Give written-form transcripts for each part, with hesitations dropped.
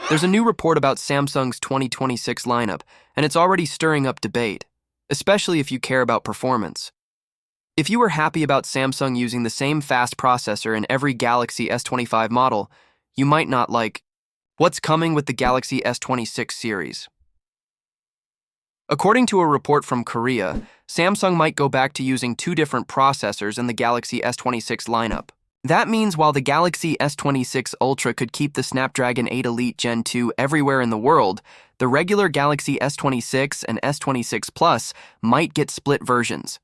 There's a new report about Samsung's 2026 lineup, and it's already stirring up debate, especially if you care about performance. If you were happy about Samsung using the same fast processor in every Galaxy S25 model, you might not like what's coming with the Galaxy S26 series. According to a report from Korea, Samsung might go back to using two different processors in the Galaxy S26 lineup. That means while the Galaxy S26 Ultra could keep the Snapdragon 8 Elite Gen 2 everywhere in the world, the regular Galaxy S26 and S26 Plus might get split versions.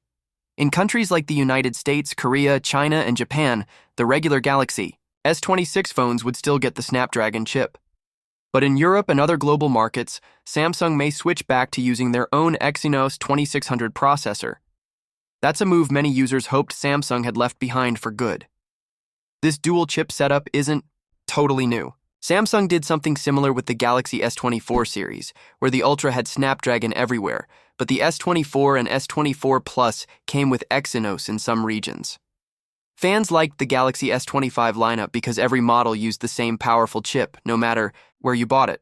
In countries like the United States, Korea, China, and Japan, the regular Galaxy S26 phones would still get the Snapdragon chip. But in Europe and other global markets, Samsung may switch back to using their own Exynos 2600 processor. That's a move many users hoped Samsung had left behind for good. This dual-chip setup isn't totally new. Samsung did something similar with the Galaxy S24 series, where the Ultra had Snapdragon everywhere, but the S24 and S24 Plus came with Exynos in some regions. Fans liked the Galaxy S25 lineup because every model used the same powerful chip, no matter where you bought it.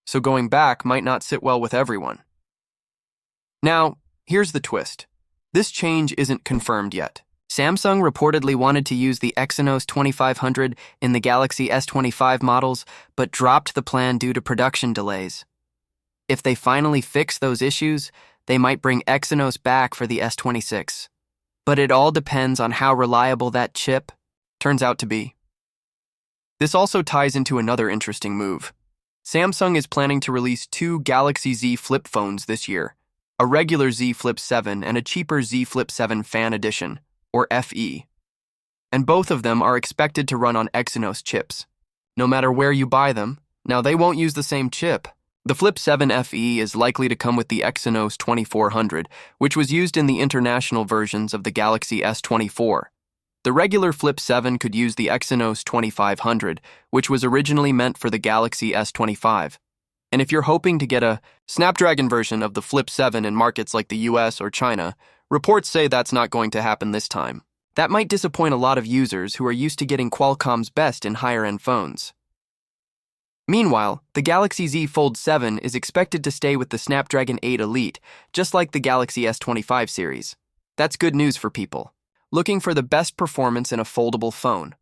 So going back might not sit well with everyone. Now, here's the twist. This change isn't confirmed yet. Samsung reportedly wanted to use the Exynos 2500 in the Galaxy S25 models, but dropped the plan due to production delays. If they finally fix those issues, they might bring Exynos back for the S26. But it all depends on how reliable that chip turns out to be. This also ties into another interesting move. Samsung is planning to release two Galaxy Z Flip phones this year, a regular Z Flip 7 and a cheaper Z Flip 7 Fan Edition, or FE. And both of them are expected to run on Exynos chips. No matter where you buy them, now they won't use the same chip. The Flip 7 FE is likely to come with the Exynos 2400, which was used in the international versions of the Galaxy S24. The regular Flip 7 could use the Exynos 2500, which was originally meant for the Galaxy S25. And if you're hoping to get a Snapdragon version of the Flip 7 in markets like the US or China, reports say that's not going to happen this time. That might disappoint a lot of users who are used to getting Qualcomm's best in higher-end phones. Meanwhile, the Galaxy Z Fold 7 is expected to stay with the Snapdragon 8 Elite, just like the Galaxy S25 series. That's good news for people looking for the best performance in a foldable phone.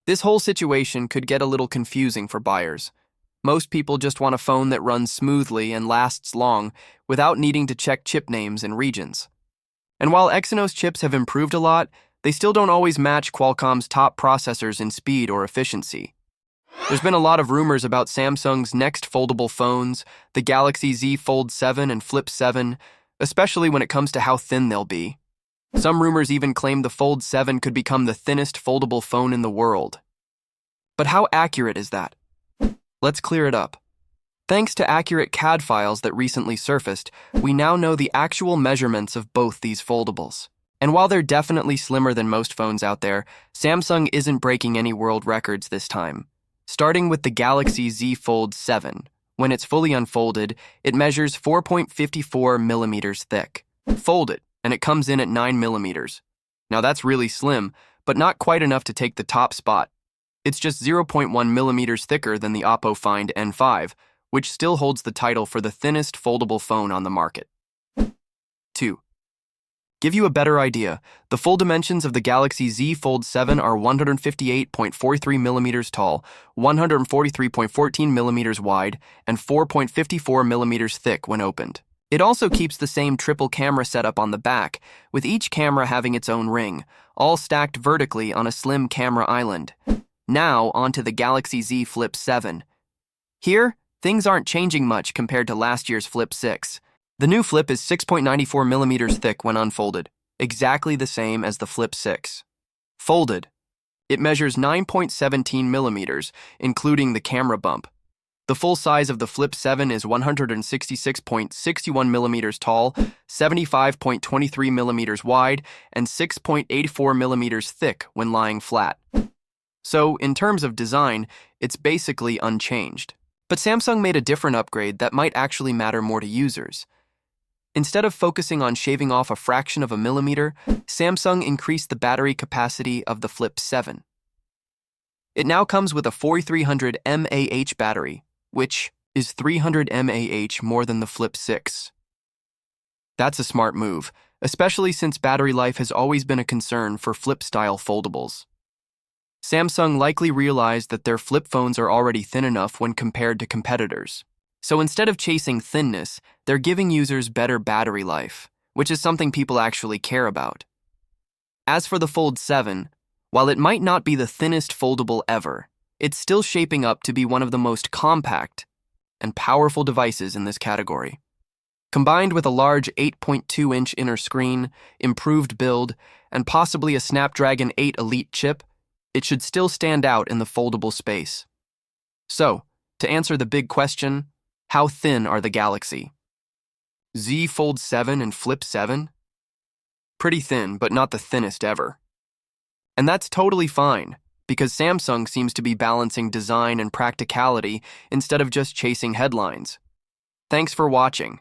This whole situation could get a little confusing for buyers. Most people just want a phone that runs smoothly and lasts long without needing to check chip names and regions. And while Exynos chips have improved a lot, they still don't always match Qualcomm's top processors in speed or efficiency. There's been a lot of rumors about Samsung's next foldable phones, the Galaxy Z Fold 7 and Flip 7, especially when it comes to how thin they'll be. Some rumors even claim the Fold 7 could become the thinnest foldable phone in the world. But how accurate is that? Let's clear it up. Thanks to accurate CAD files that recently surfaced, we now know the actual measurements of both these foldables. And while they're definitely slimmer than most phones out there, Samsung isn't breaking any world records this time. Starting with the Galaxy Z Fold 7, when it's fully unfolded, it measures 4.54 millimeters thick. Fold it, and it comes in at 9 millimeters. Now that's really slim, but not quite enough to take the top spot. It's just 0.1 millimeters thicker than the Oppo Find N5, which still holds the title for the thinnest foldable phone on the market. 2. Give you a better idea, the full dimensions of the Galaxy Z Fold 7 are 158.43 millimeters tall, 143.14 millimeters wide, and 4.54 millimeters thick when opened. It also keeps the same triple camera setup on the back, with each camera having its own ring, all stacked vertically on a slim camera island. Now, onto the Galaxy Z Flip 7. Here, things aren't changing much compared to last year's Flip 6. The new Flip is 6.94 millimeters thick when unfolded, exactly the same as the Flip 6. Folded, it measures 9.17 millimeters, including the camera bump. The full size of the Flip 7 is 166.61 millimeters tall, 75.23 millimeters wide, and 6.84 millimeters thick when lying flat. So, in terms of design, it's basically unchanged. But Samsung made a different upgrade that might actually matter more to users. Instead of focusing on shaving off a fraction of a millimeter, Samsung increased the battery capacity of the Flip 7. It now comes with a 4300 mAh battery, which is 300 mAh more than the Flip 6. That's a smart move, especially since battery life has always been a concern for Flip-style foldables. Samsung likely realized that their flip phones are already thin enough when compared to competitors. So instead of chasing thinness, they're giving users better battery life, which is something people actually care about. As for the Fold 7, while it might not be the thinnest foldable ever, it's still shaping up to be one of the most compact and powerful devices in this category. Combined with a large 8.2-inch inner screen, improved build, and possibly a Snapdragon 8 Elite chip, it should still stand out in the foldable space. So, to answer the big question, how thin are the Galaxy Z Fold 7 and Flip 7? Pretty thin, but not the thinnest ever. And that's totally fine, because Samsung seems to be balancing design and practicality instead of just chasing headlines. Thanks for watching.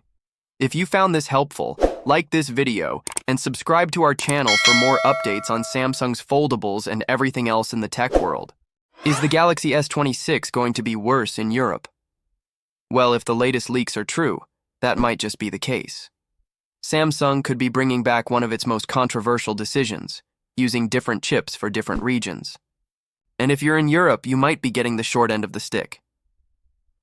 If you found this helpful, like this video and subscribe to our channel for more updates on Samsung's foldables and everything else in the tech world. Is the Galaxy S26 going to be worse in Europe? Well, if the latest leaks are true, that might just be the case. Samsung could be bringing back one of its most controversial decisions, using different chips for different regions. And if you're in Europe, you might be getting the short end of the stick.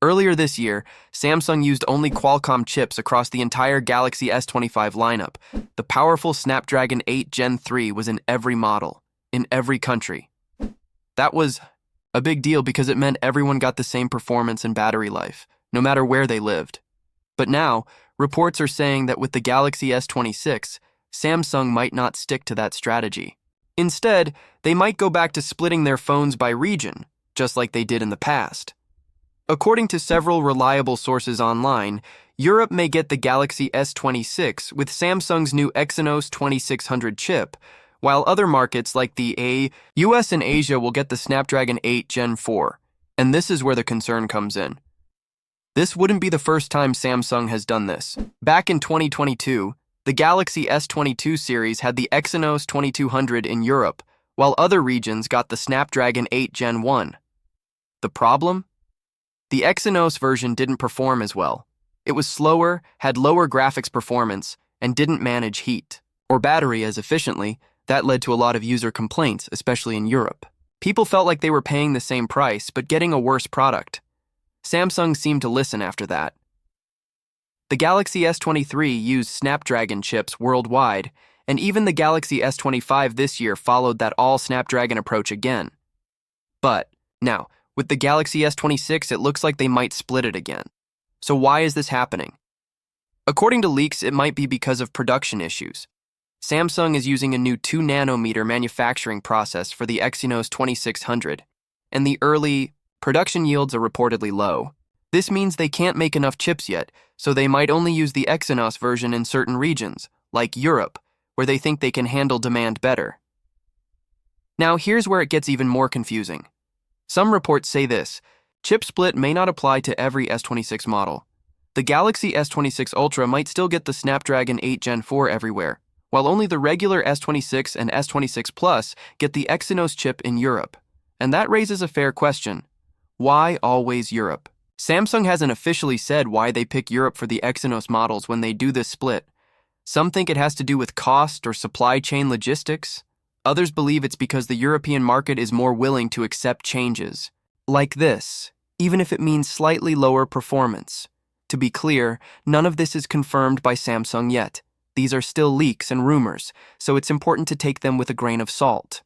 Earlier this year, Samsung used only Qualcomm chips across the entire Galaxy S25 lineup. The powerful Snapdragon 8 Gen 3 was in every model, in every country. That was a big deal because it meant everyone got the same performance and battery life, no matter where they lived. But now, reports are saying that with the Galaxy S26, Samsung might not stick to that strategy. Instead, they might go back to splitting their phones by region, just like they did in the past. According to several reliable sources online, Europe may get the Galaxy S26 with Samsung's new Exynos 2600 chip, while other markets like the US and Asia will get the Snapdragon 8 Gen 4. And this is where the concern comes in. This wouldn't be the first time Samsung has done this. Back in 2022, the Galaxy S22 series had the Exynos 2200 in Europe, while other regions got the Snapdragon 8 Gen 1. The problem? The Exynos version didn't perform as well. It was slower, had lower graphics performance, and didn't manage heat or battery as efficiently. That led to a lot of user complaints, especially in Europe. People felt like they were paying the same price but getting a worse product. Samsung seemed to listen after that. The Galaxy S23 used Snapdragon chips worldwide, and even the Galaxy S25 this year followed that all-Snapdragon approach again. But, now, with the Galaxy S26, it looks like they might split it again. So why is this happening? According to leaks, it might be because of production issues. Samsung is using a new 2-nanometer manufacturing process for the Exynos 2600, and the early production yields are reportedly low. This means they can't make enough chips yet, so they might only use the Exynos version in certain regions, like Europe, where they think they can handle demand better. Now, here's where it gets even more confusing. Some reports say this: chip split may not apply to every S26 model. The Galaxy S26 Ultra might still get the Snapdragon 8 Gen 4 everywhere, while only the regular S26 and S26 Plus get the Exynos chip in Europe. And that raises a fair question. Why always Europe? Samsung hasn't officially said why they pick Europe for the Exynos models when they do this split. Some think it has to do with cost or supply chain logistics. Others believe it's because the European market is more willing to accept changes, like this, even if it means slightly lower performance. To be clear, none of this is confirmed by Samsung yet. These are still leaks and rumors, so it's important to take them with a grain of salt.